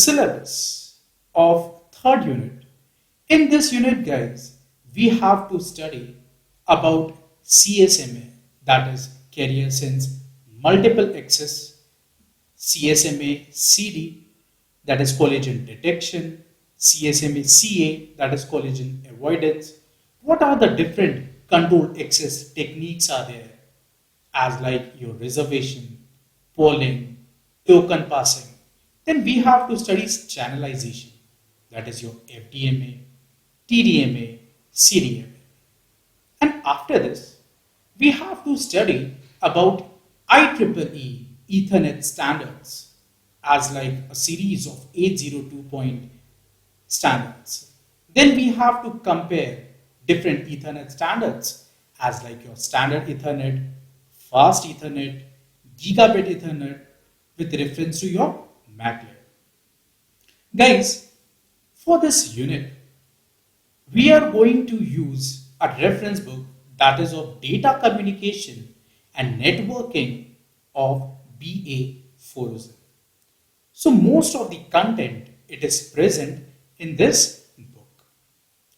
syllabus of third unit. In this unit, guys, we have to study about CSMA, that is carrier sense multiple access, CSMA CD, that is collision detection, CSMA CA, that is collision avoidance. What are the different controlled access techniques are there, as like your reservation, polling, token passing? Then we have to study channelization, that is your FDMA, TDMA, CDMA. And after this, we have to study about IEEE Ethernet standards, as like a series of 802 point standards. Then we have to compare different Ethernet standards, as like your standard Ethernet, fast Ethernet, gigabit Ethernet, with reference to your MAC layer. Guys, for this unit, we are going to use a reference book, that is of data communication and networking of BA 407. So most of the content, it is present in this book.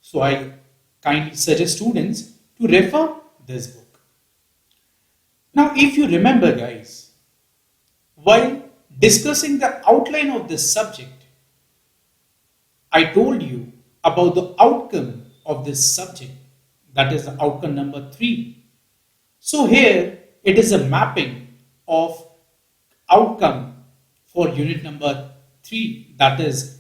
So I kindly suggest students to refer this book. Now if you remember, guys, while discussing the outline of this subject, I told you about the outcome of this subject, that is the outcome number 3. So here it is a mapping of outcome for unit number 3, that is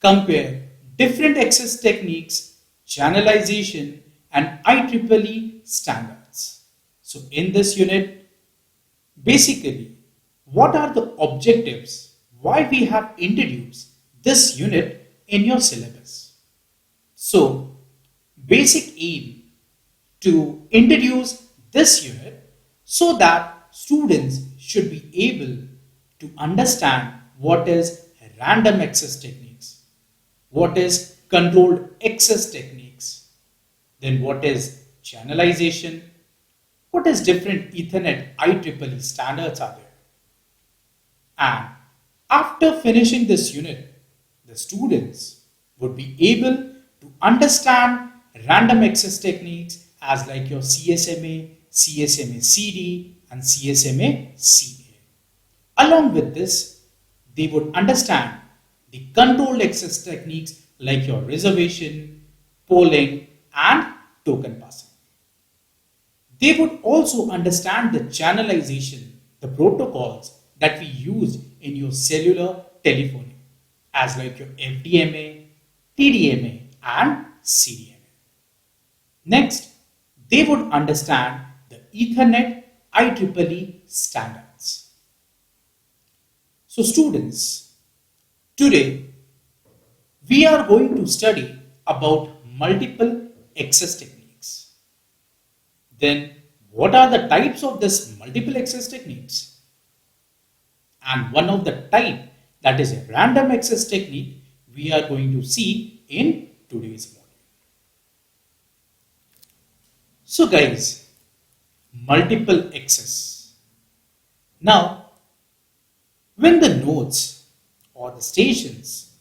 compare different access techniques, channelization and IEEE standards. So in this unit, basically, what are the objectives, why we have introduced this unit in your syllabus? So basic aim to introduce this unit so that students should be able to understand what is random access techniques, what is controlled access techniques, then what is channelization, what is different Ethernet IEEE standards are there. And after finishing this unit, the students would be able to understand random access techniques as like your CSMA, CSMA CD and CSMA CA. Along with this, they would understand the controlled access techniques like your reservation, polling and token passing. They would also understand the channelization, the protocols that we use in your cellular telephony, as like your FDMA, TDMA and CDMA. Next, they would understand the Ethernet IEEE standards. So students, today we are going to study about multiple access techniques. Then what are the types of this multiple access techniques? And one of the type, that is a random access technique, we are going to see in today's module. So guys, multiple access. Now, when the nodes or the stations,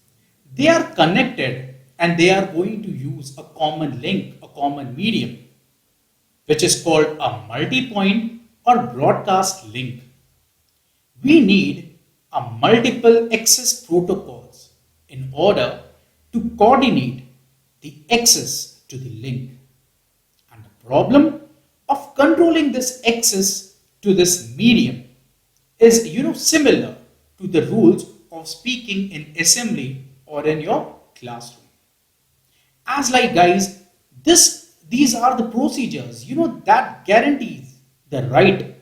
they are connected and they are going to use a common link, a common medium, which is called a multi-point or broadcast link. We need a multiple access protocols in order to coordinate the access to the link. And the problem of controlling this access to this medium is similar to the rules of speaking in assembly or in your classroom. As like guys, these are the procedures that guarantees the right,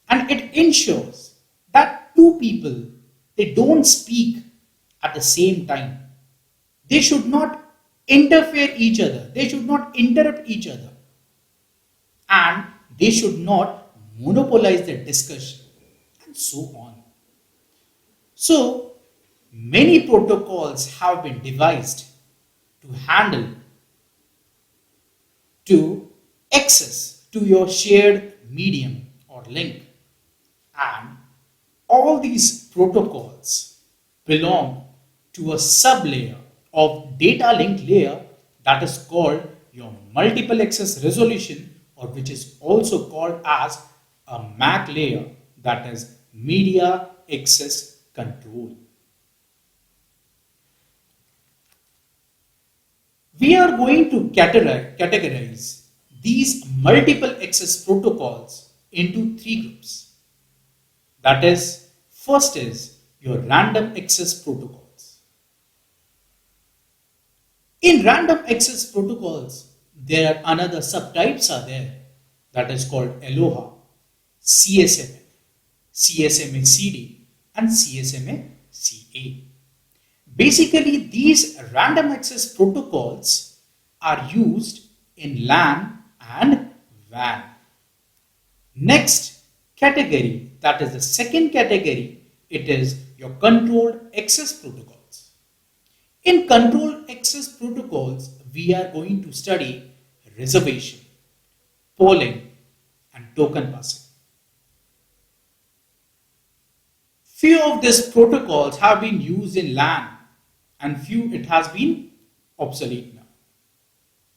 and it ensures that two people, they don't speak at the same time. They should not interfere each other, they should not interrupt each other, and they should not monopolize the discussion, and so on. So many protocols have been devised to handle, to access to your shared medium or link. And all these protocols, belong to a sublayer of data link layer that is called your multiple access resolution, or which is also called as a MAC layer, that is media access control. We are going to categorize these multiple access protocols into three groups. That is, first is your random access protocols. In random access protocols, there are another subtypes are there, that is called Aloha, CSMA, CSMA CD, and CSMA CA. Basically, these random access protocols are used in LAN and WAN. Next category, that is the second category, it is your controlled access protocols. In controlled access protocols, we are going to study reservation, polling, and token passing. Few of these protocols have been used in LAN and few it has been obsolete now.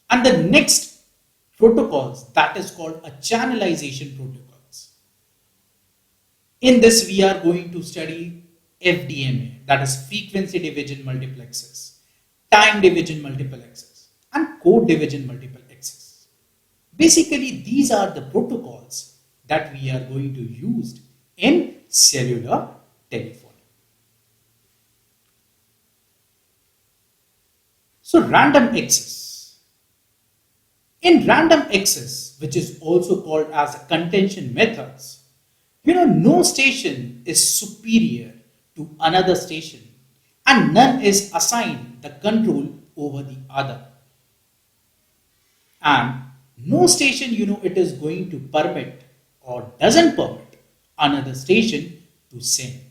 And the next protocols, that is called a channelization protocols. In this we are going to study FDMA, that is frequency division multiple access, time division multiple access, and code division multiple access. Basically these are the protocols that we are going to use in cellular telephony. So random access. In random access, which is also called as contention methods, no station is superior to another station and none is assigned the control over the other. And no station, it is going to permit or doesn't permit another station to send.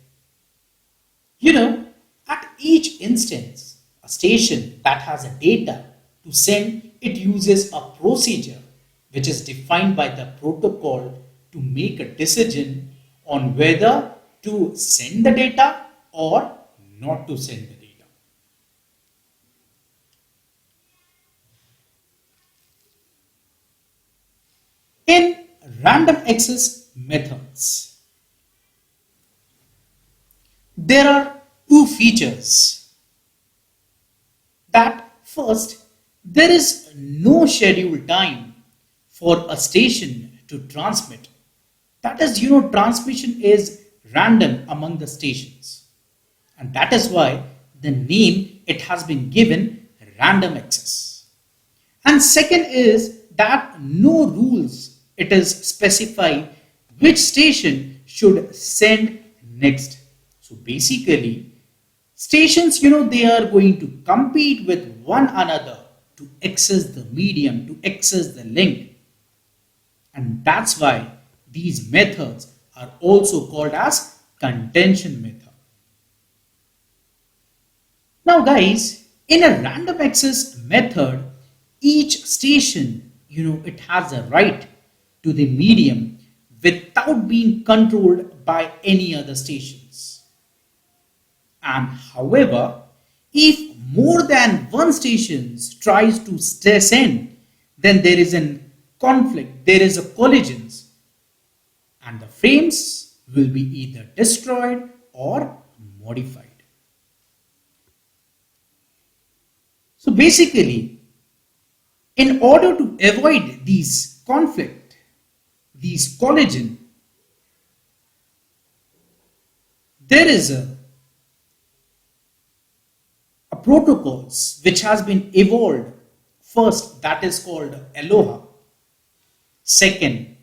At each instance, a station that has a data to send, it uses a procedure which is defined by the protocol to make a decision on whether to send the data or not to send the data. In random access methods, there are two features. That first, there is no scheduled time for a station to transmit. That is, transmission is random among the stations. And that is why the name it has been given random access. And second is that no rules it is specified which station should send next. So basically, stations, they are going to compete with one another to access the medium, to access the link. And that's why these methods are also called as contention method. Now guys, in a random access method, each station, it has a right to the medium without being controlled by any other stations. And however, if more than one station tries to send, then there is a conflict, there is a collision, and the frames will be either destroyed or modified. So basically, in order to avoid these conflict, these collision, there is a protocols which has been evolved. First, that is called Aloha. Second,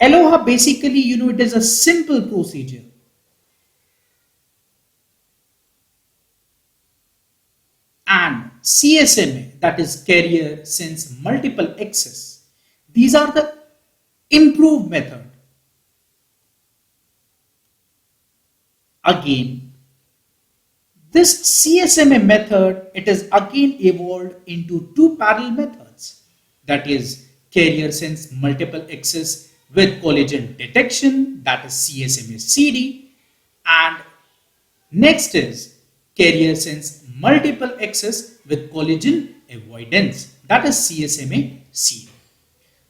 Aloha basically, it is a simple procedure. And CSMA, that is carrier sense multiple access. These are the improved method. Again, this CSMA method, it is again evolved into two parallel methods. That is carrier sense multiple access with collision detection, that is CSMA CD, and Next is carrier sense multiple access with collision avoidance, that is CSMA-CD.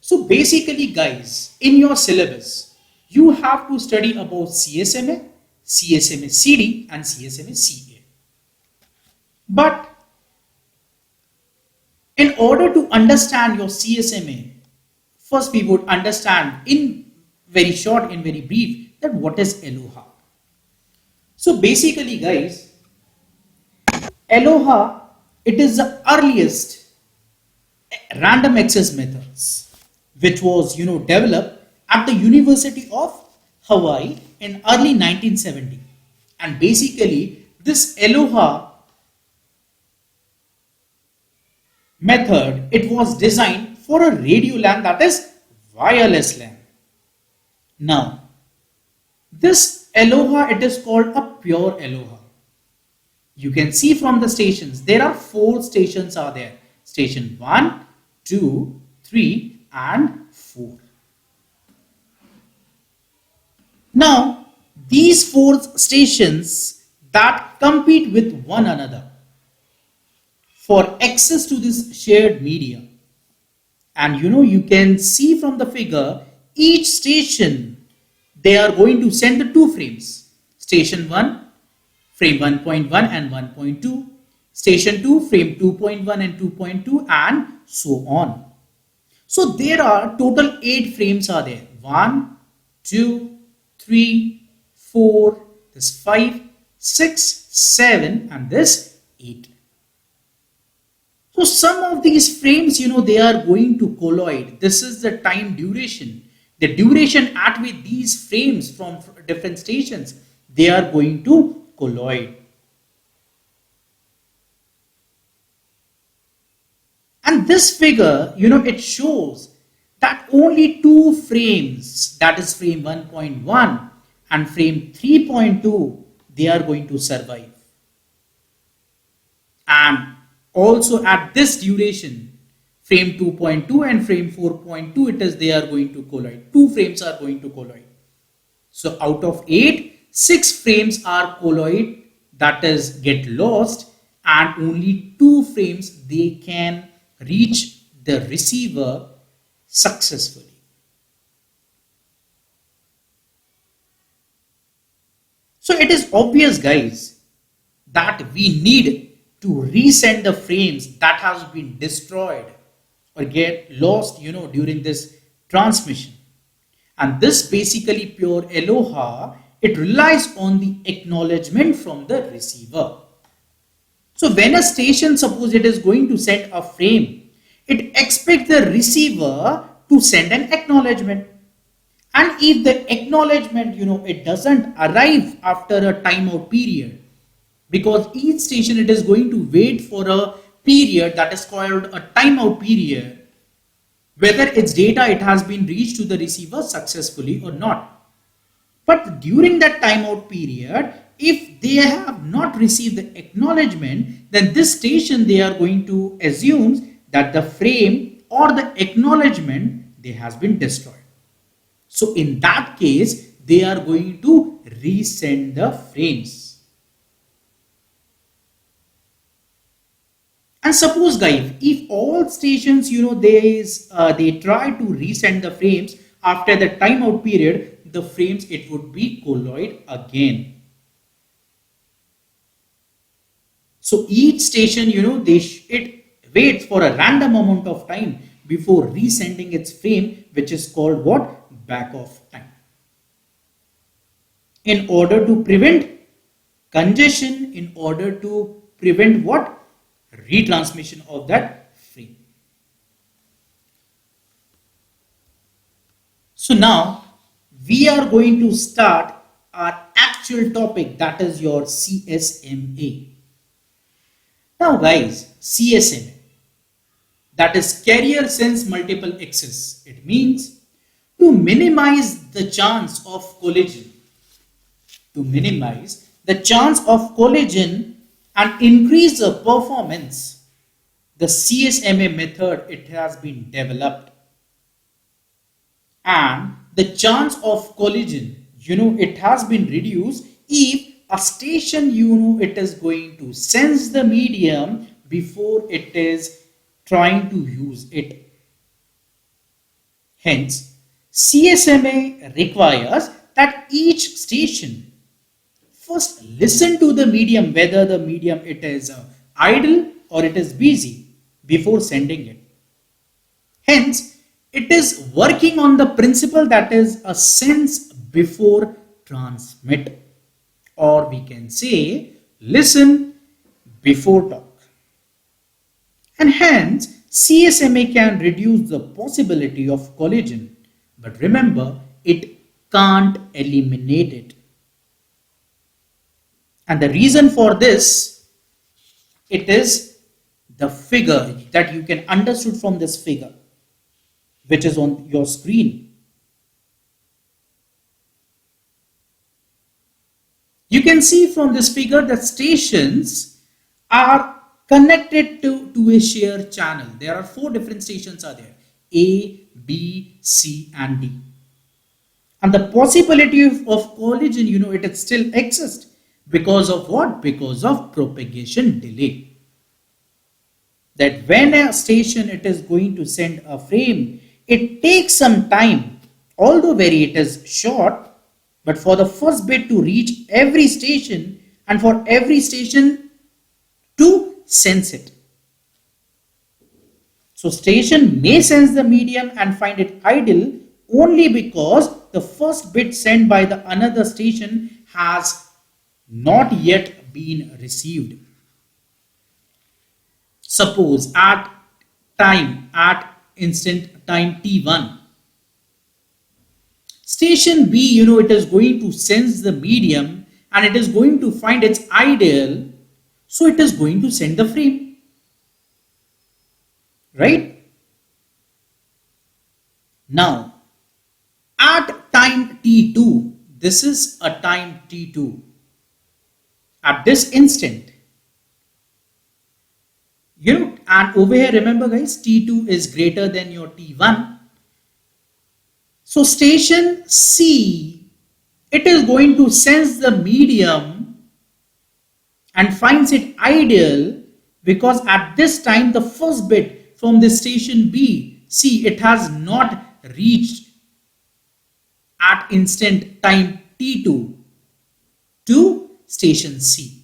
So basically guys, in your syllabus, you have to study about CSMA, CSMA-CD and CSMA-CA. But in order to understand your CSMA, first we would understand in very short, in very brief, that what is LOHA. So basically guys, LOHA, it is the earliest random access methods which was developed at the University of Hawaii in early 1970. And basically this LOHA method, it was designed for a radio LAN, that is wireless LAN. Now this LOHA, it is called a pure LOHA. You can see from the stations, there are 4 stations are there. Station 1, 2, 3 and 4. Now these 4 stations that compete with one another for access to this shared media. And you can see from the figure, each station, they are going to send the 2 frames. Station 1, frame 1.1 and 1.2, station 2, frame 2.1 and 2.2 and so on. So there are total 8 frames are there. 1, 2, 3, 4, this 5, 6, 7 and this 8. So some of these frames, they are going to colloid. This is the time duration. The duration at which these frames from different stations, they are going to colloid. And this figure, it shows that only 2 frames, that is frame 1.1 and frame 3.2, they are going to survive. And also at this duration, frame 2.2 and frame 4.2, it is they are going to colloid. 2 frames are going to colloid. So out of 8, 6 frames are colloid, that is get lost, and only 2 frames they can reach the receiver successfully. So it is obvious guys that we need to resend the frames that has been destroyed or get lost during this transmission. And this basically pure LOHA, it relies on the acknowledgement from the receiver. So when a station, suppose it is going to send a frame, it expects the receiver to send an acknowledgement. And if the acknowledgement, it doesn't arrive after a timeout period, because each station, it is going to wait for a period that is called a timeout period, whether its data, it has been reached to the receiver successfully or not. But during that timeout period, if they have not received the acknowledgement, then this station, they are going to assume that the frame or the acknowledgement, they has been destroyed. So in that case, they are going to resend the frames. And suppose guys, if all stations, they try to resend the frames after the timeout period, the frames, it would be colloid again. So each station, it waits for a random amount of time before resending its frame, which is called what? Back off time. In order to prevent congestion, in order to prevent what? Retransmission of that frame. So now we are going to start our actual topic, that is your CSMA. Now guys, CSMA, that is carrier sense multiple access. It means to minimize the chance of collision. To minimize the chance of collision and increase the performance, the CSMA method, it has been developed. And the chance of collision, it has been reduced if a station, it is going to sense the medium before it is trying to use it. Hence, CSMA requires that each station first listen to the medium, whether the medium it is idle or it is busy, before sending it. Hence, it is working on the principle that is a sense before transmit, or we can say listen before talk. And hence, CSMA can reduce the possibility of collision, but remember, it can't eliminate it. And the reason for this, it is the figure that you can understood from this figure, which is on your screen. You can see from this figure that stations are connected to a shared channel. There are 4 different stations are there: A, B, C and D. And the possibility of collision, it still exists. Because of what? Because of propagation delay. That when a station it is going to send a frame, it takes some time, although it is short, but for the first bit to reach every station and for every station to sense it. So station may sense the medium and find it idle only because the first bit sent by the another station has not yet been received. Suppose at instant time t1, station B, it is going to sense the medium and it is going to find its idle, so it is going to send the frame, right? Now at time t2, this is a time t2. At this instant, and over here, remember guys, T2 is greater than your T1. So station C, it is going to sense the medium and finds it idle because at this time, the first bit from the station B, C, it has not reached at instant time T2 to station C.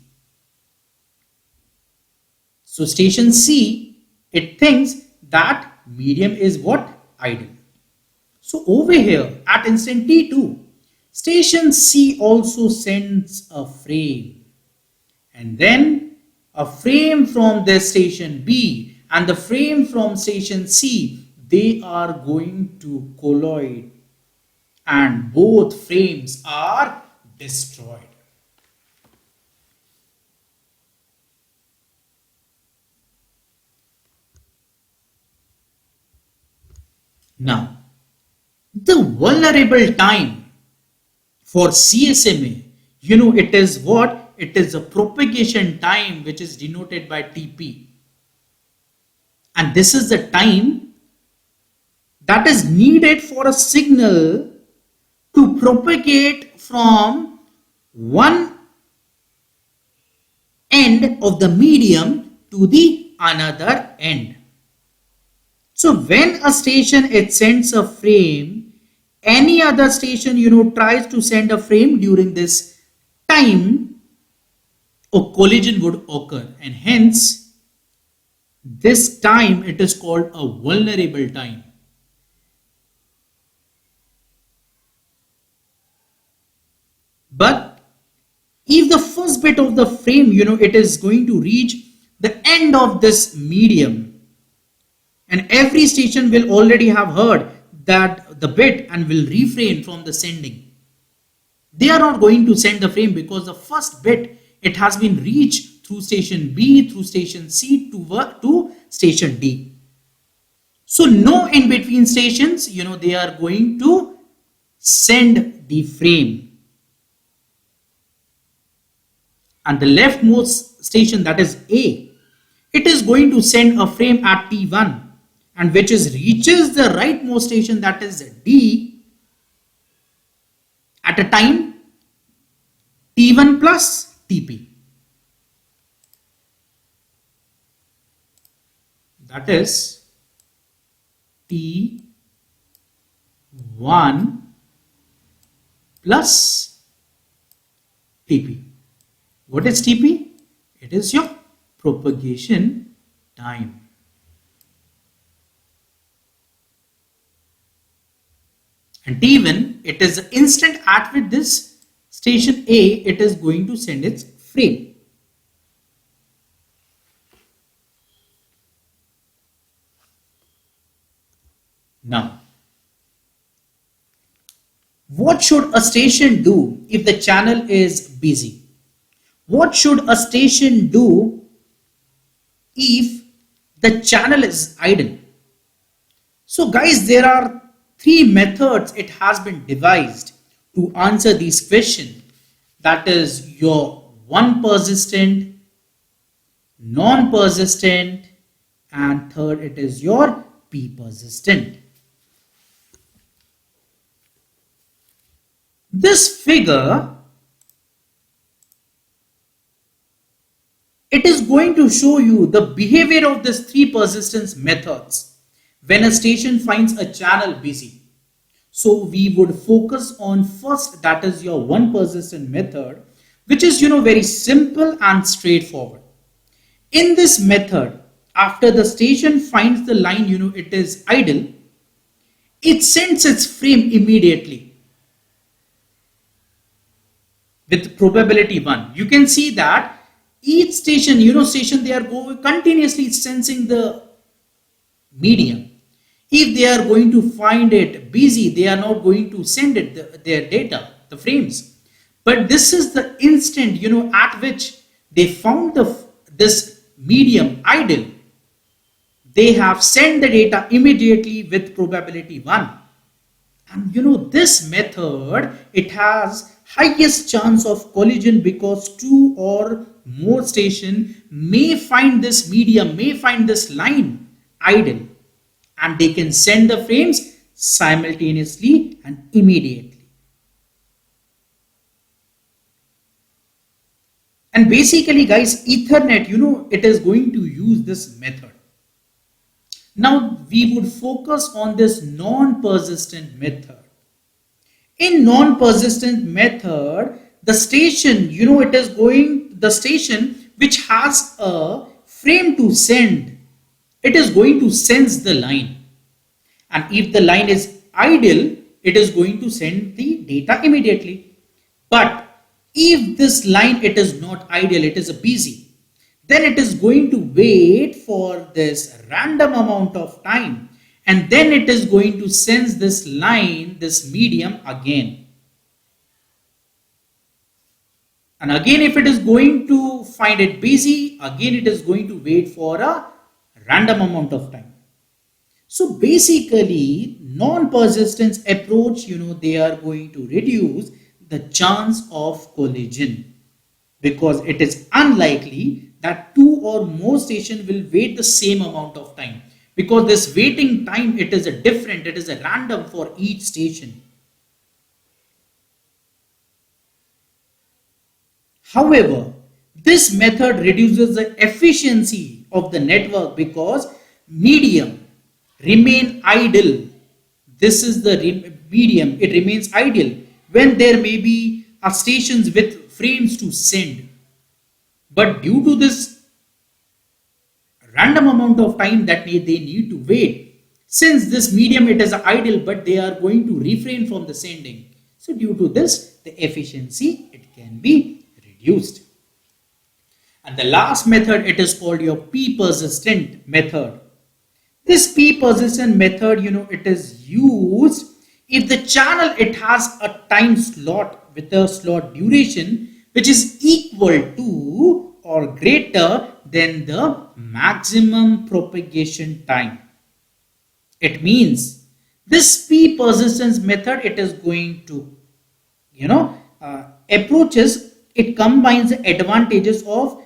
So station C, it thinks that medium is what? Idle. So over here at instant T2, station C also sends a frame. And then a frame from the station B and the frame from station C, they are going to collide and both frames are destroyed. Now, the vulnerable time for CSMA, it is what? It is a propagation time which is denoted by TP. And this is the time that is needed for a signal to propagate from one end of the medium to the another end. So when a station it sends a frame, any other station tries to send a frame during this time, a collision would occur, and hence this time it is called a vulnerable time. But if the first bit of the frame it is going to reach the end of this medium, and every station will already have heard that the bit and will refrain from the sending. They are not going to send the frame because the first bit it has been reached through station B, through station C to station D. So no in between stations, they are going to send the frame. And the leftmost station, that is A, it is going to send a frame at T1. And which reaches the rightmost station, that is D, at a time T1 plus TP. That is T1 plus TP. What is TP? It is your propagation time. And T1, it is the instant at which this station A, it is going to send its frame. Now, what should a station do if the channel is busy? What should a station do if the channel is idle? So guys, there are three methods it has been devised to answer these questions. That is your one persistent, non-persistent, and third it is your P persistent. This figure, it is going to show you the behavior of these three persistence methods when a station finds a channel busy. So we would focus on first, that is your one persistent method, which is very simple and straightforward. In this method, after the station finds the line it is idle, it sends its frame immediately with probability 1. You can see that each station, they are going continuously sensing the medium. If they are going to find it busy, they are not going to send it their data, the frames. But this is the instant, at which they found this medium idle. They have sent the data immediately with probability 1. And this method, it has highest chance of collision because two or more station may find this medium, may find this line idle, and they can send the frames simultaneously and immediately. And basically guys, Ethernet, it is going to use this method. Now we would focus on this non-persistent method. In non-persistent method, the station, the station which has a frame to send, it is going to sense the line. And if the line is idle, it is going to send the data immediately. But if this line, it is not idle, it is a busy, then it is going to wait for this random amount of time, and then it is going to sense this line, this medium again. And again, if it is going to find it busy, again it is going to wait for a random amount of time. So basically, non-persistence approach, they are going to reduce the chance of collision, because it is unlikely that two or more stations will wait the same amount of time, because this waiting time, it is a random for each station. However, this method reduces the efficiency of the network because medium remain idle. This is the medium, it remains idle when there may be stations with frames to send. But due to this random amount of time that they need to wait, since this medium, it is idle, but they are going to refrain from the sending. So due to this, the efficiency, it can be reduced. And the last method, it is called your P persistent method. This P persistent method, it is used if the channel, it has a time slot with a slot duration which is equal to or greater than the maximum propagation time. It means this P persistence method, it is going to, approaches, it combines the advantages of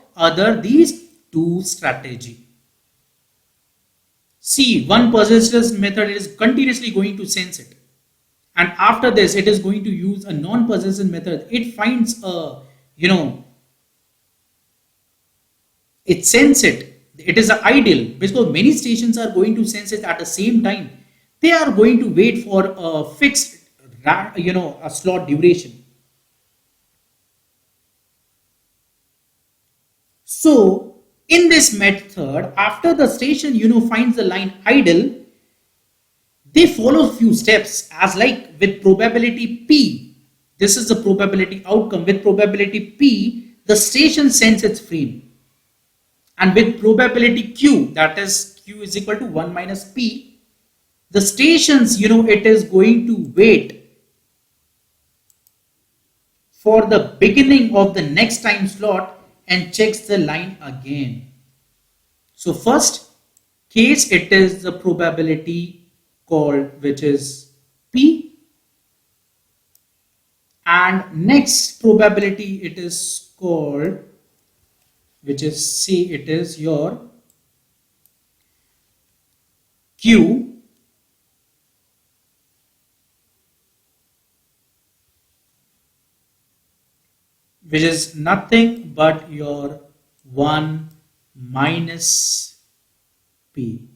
these two strategies. See, one persistence method is continuously going to sense it. And after this, it is going to use a non-persistent method. It finds a you know, it sends it. It is ideal because many stations are going to sense it at the same time. They are going to wait for a fixed, a slot duration. So in this method, after the station, finds the line idle, they follow few steps as like with probability P. This is the probability outcome. With probability P, the station sends its frame. And with probability Q, that is Q is equal to 1 minus P, the stations, it is going to wait for the beginning of the next time slot and checks the line again. So first case, it is the probability called, which is P, and next probability it is called, which is C, it is your Q, which is nothing but your 1 minus P,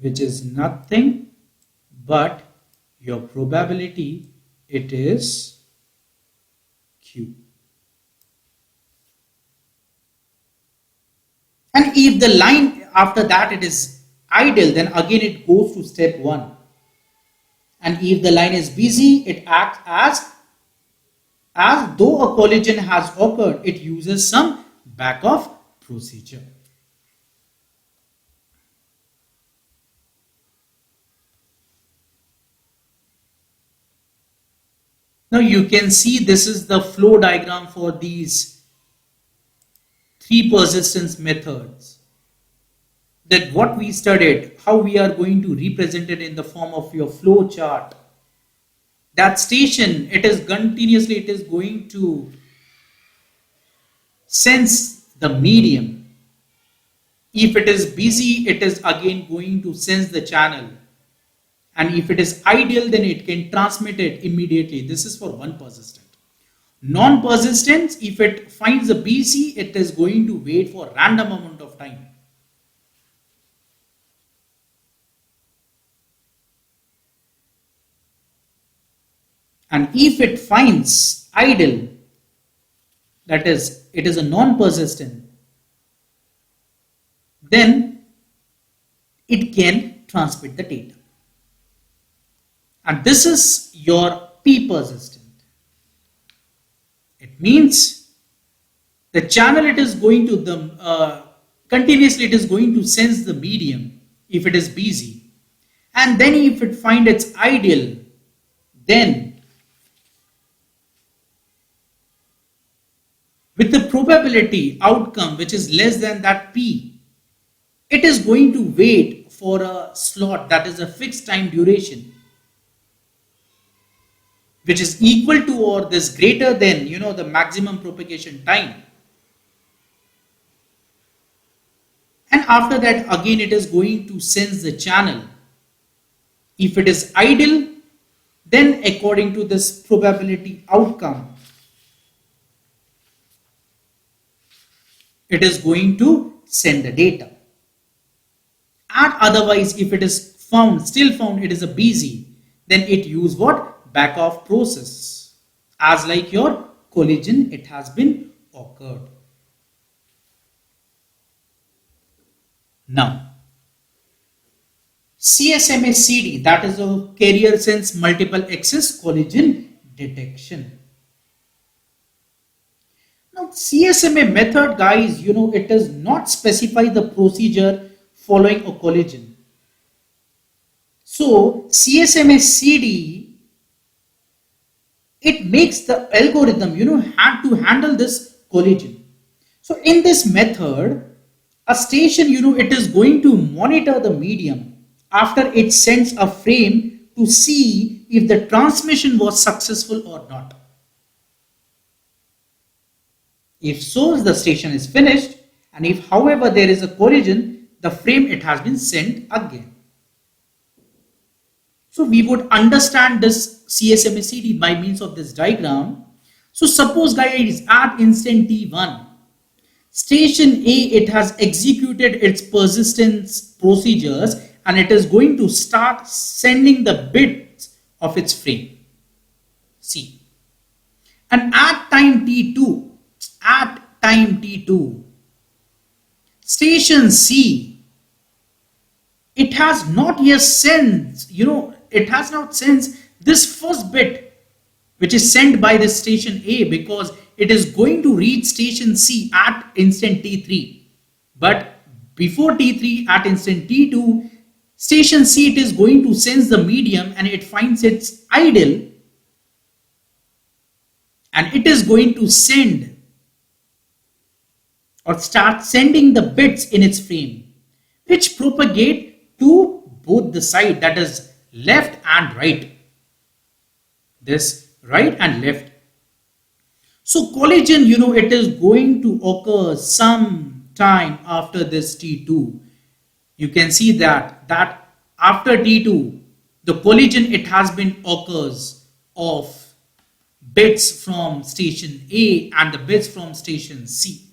which is nothing but your probability, it is Q. And if the line after that it is idle, then again it goes to step 1. And if the line is busy, it acts as though a collision has occurred. It uses some back-off procedure. Now you can see this is the flow diagram for these 3 persistence methods. That what we studied, how we are going to represent it in the form of your flow chart. That station, it is continuously, it is going to sense the medium. If it is busy, it is again going to sense the channel. And if it is ideal, then it can transmit it immediately. This is for one persistent. Non-persistent, if it finds a BC, it is going to wait for random amount of time. And if it finds idle, that is, it is a non-persistent, then it can transmit the data. And this is your P persistent. It means the channel, it is going to continuously it is going to sense the medium if it is busy, and then if it finds its ideal, then with the probability outcome which is less than that P, it is going to wait for a slot that is a fixed time duration, which is equal to or this greater than the maximum propagation time. And after that, again it is going to sense the channel. If it is idle, then according to this probability outcome, it is going to send the data. And otherwise, if it is still found it is a busy, then it use what? Back off process, as like your collision, it has been occurred. Now, CSMA CD, that is a carrier sense multiple access collision detection. Now, CSMA method, guys, it does not specify the procedure following a collision. So, CSMA CD, it makes the algorithm, had to handle this collision. So, in this method, a station, it is going to monitor the medium after it sends a frame to see if the transmission was successful or not. If so, the station is finished, and if however there is a collision, the frame it has been sent again. So we would understand this CSMACD by means of this diagram. So suppose guys at instant T1, station A, it has executed its persistence procedures and it is going to start sending the bits of its frame C. And at time T2, station C, it has not yet sent, it has not sent this first bit which is sent by the station A, because it is going to reach station C at instant T3. But before T3, at instant T2, station C, it is going to sense the medium and it finds its idle, and it is going to send or start sending the bits in its frame, which propagate to both the side, that is left and right. This right and left. So collision, it is going to occur some time after this T2. You can see that after T2, the collision, it has been occurs of bits from station A and the bits from station C.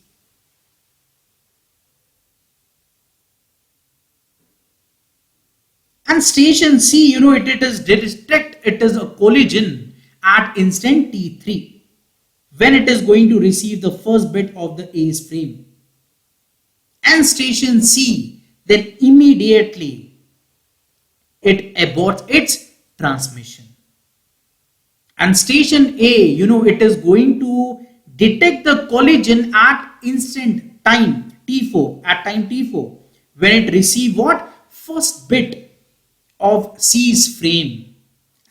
And station C, it is a collision at instant T3 when it is going to receive the first bit of the A's frame. And station C, then immediately it aborts its transmission. And station A, it is going to detect the collision at instant time T4, when it receive what? First bit of C's frame,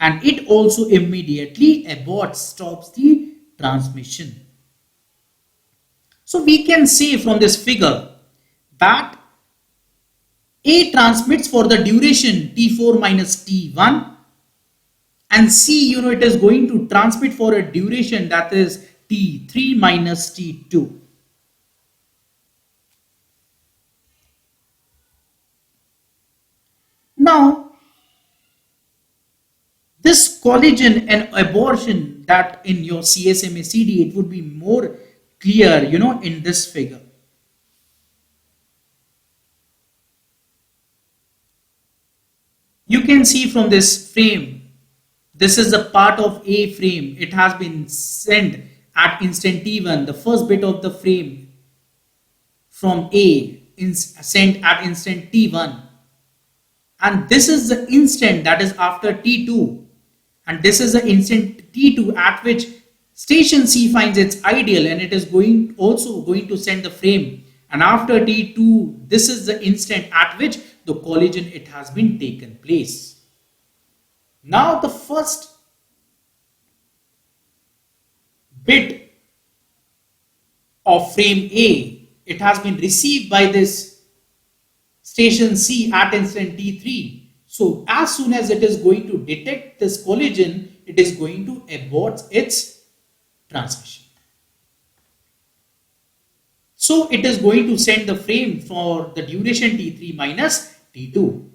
and it also immediately stops the transmission. So we can say from this figure that A transmits for the duration T4 minus T1, and C, it is going to transmit for a duration that is T3 minus T2. Now, this collision and abortion, that in your CSMACD, it would be more clear, in this figure. You can see from this frame, this is a part of A frame. It has been sent at instant T1, the first bit of the frame from A sent at instant T1. And this is the instant that is after T2. And this is the instant T2 at which station C finds its ideal, and it is also going to send the frame. And after T2, this is the instant at which the collision, it has been taken place. Now the first bit of frame A, it has been received by this station C at instant T3. So as soon as it is going to detect this collision, it is going to abort its transmission. So it is going to send the frame for the duration T3 minus T2.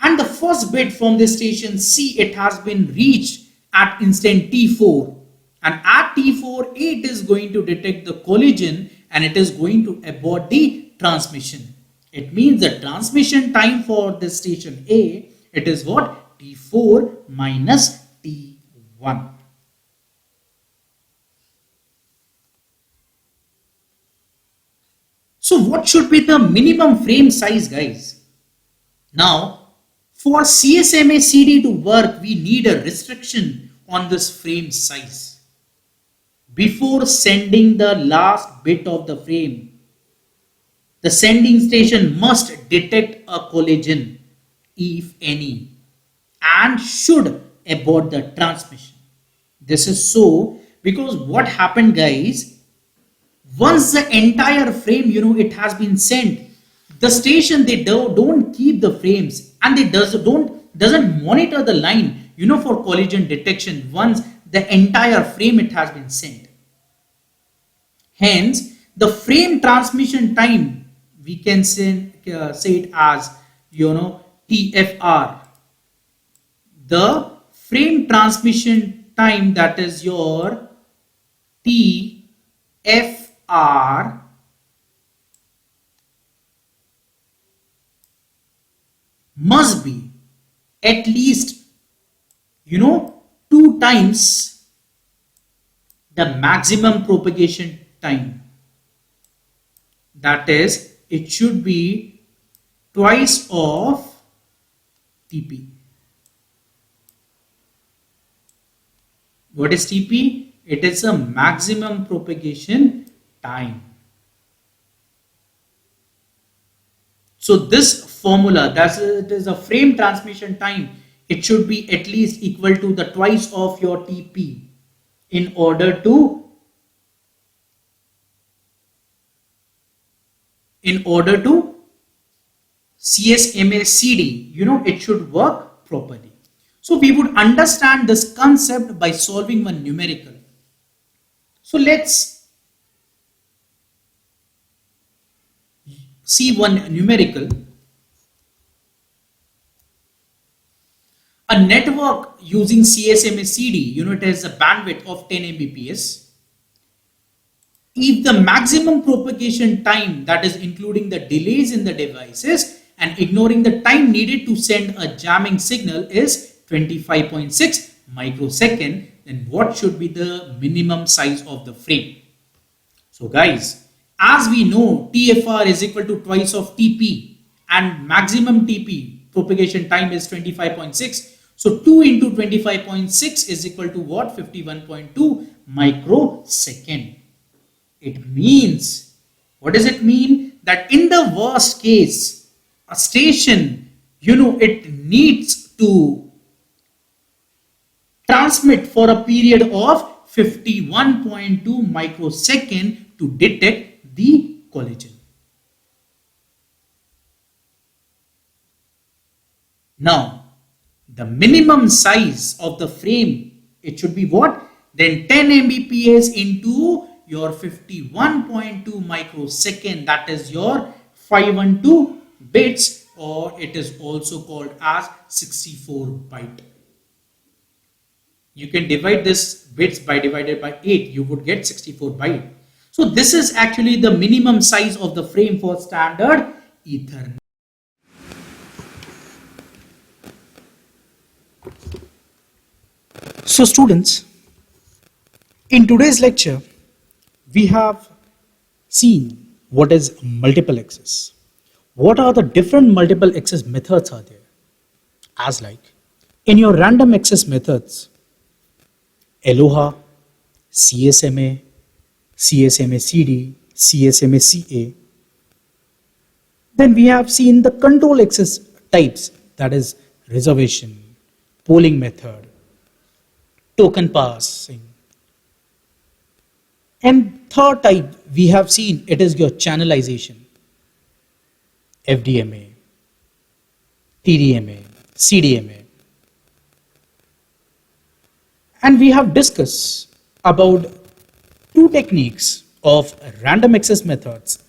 And the first bit from the station C, it has been reached at instant T4. And at T4, it is going to detect the collision and it is going to abort the transmission. It means the transmission time for this station A, it is what? T4 minus T1. So what should be the minimum frame size, guys? Now, for CSMACD to work, we need a restriction on this frame size. Before sending the last bit of the frame, the sending station must detect a collision, if any, and should abort the transmission. This is so because what happened, guys, once the entire frame, it has been sent, the station, they don't keep the frames and they doesn't monitor the line, for collision detection once the entire frame, it has been sent. Hence, the frame transmission time, we can say it as, TFR. the frame transmission time, that is your TFR, must be at least, two times the maximum propagation time. That is, it should be twice of TP. What is TP? It is a maximum propagation time. So this formula, that it is a frame transmission time, it should be at least equal to the twice of your TP in order to CSMA CD, it should work properly. So we would understand this concept by solving one numerical. So let's see one numerical. A network using CSMA CD, it has a bandwidth of 10 Mbps. If the maximum propagation time, that is including the delays in the devices and ignoring the time needed to send a jamming signal, is 25.6 microsecond, then what should be the minimum size of the frame? So guys, as we know, TFR is equal to twice of TP and maximum TP propagation time is 25.6. So 2 into 25.6 is equal to what? 51.2 microsecond. It means, what does it mean? That in the worst case, a station, it needs to transmit for a period of 51.2 microsecond to detect the collision. Now, the minimum size of the frame, it should be what? Then 10 Mbps into your 51.2 microsecond, that is your 512 bits, or it is also called as 64 byte. You can divide this bits by divided by 8, you would get 64 byte. So this is actually the minimum size of the frame for standard Ethernet. So students, in today's lecture, we have seen what is multiple access. What are the different multiple access methods are there? As like, in your random access methods, Aloha, CSMA, CSMA CD, CSMA CA. Then we have seen the control access types, that is reservation, polling method, token passing. And third type we have seen, it is your channelization, FDMA, TDMA, CDMA. And we have discussed about two techniques of random access methods,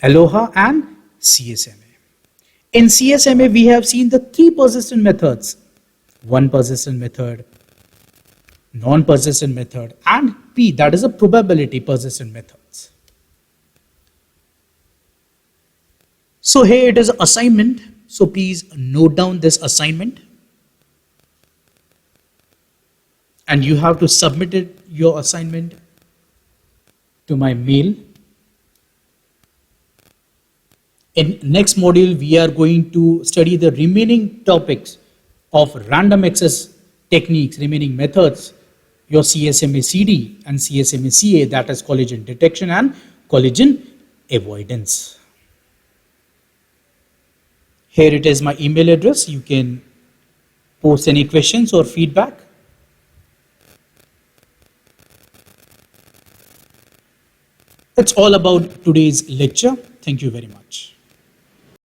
Aloha and CSMA. In CSMA, we have seen the three persistent methods, one persistent method, non-persistent method, and P, that is a probability persistent methods. So here it is assignment. So please note down this assignment. And you have to submit your assignment to my mail. In next module, we are going to study the remaining topics of random access techniques, remaining methods, your CSMA CD and CSMA CA, that is collision detection and collision avoidance. Here it is my email address. You can post any questions or feedback. That's all about today's lecture. Thank you very much.